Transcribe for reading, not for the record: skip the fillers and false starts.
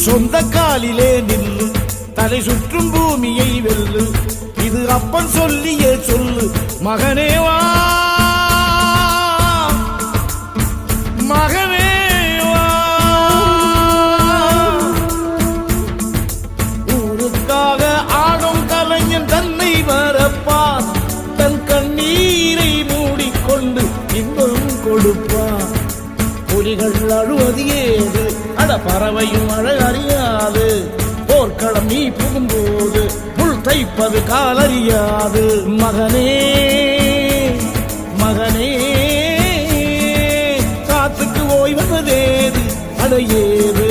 சொந்த காலிலே நில்லு, தலை சுற்றும் பூமியை வெல்லு. இது அப்பன் சொல்லியே சொல்லு, மகனே வா மகனே வா. ஊருக்காக ஆடும் கலைஞன் தன்னை வரப்பான், தன் கண்ணீரை மூடிக்கொண்டு இன்பம் கொடுப்பான். புலிகள் அழுவது ஏது, அட பறவையும் அழகறியாது. போர்க்களம் நீ புகும்போது முள் தைப்பது காலறியாது. மகனே மகனே காத்துக்கு ஓய்வதேது, அடையேது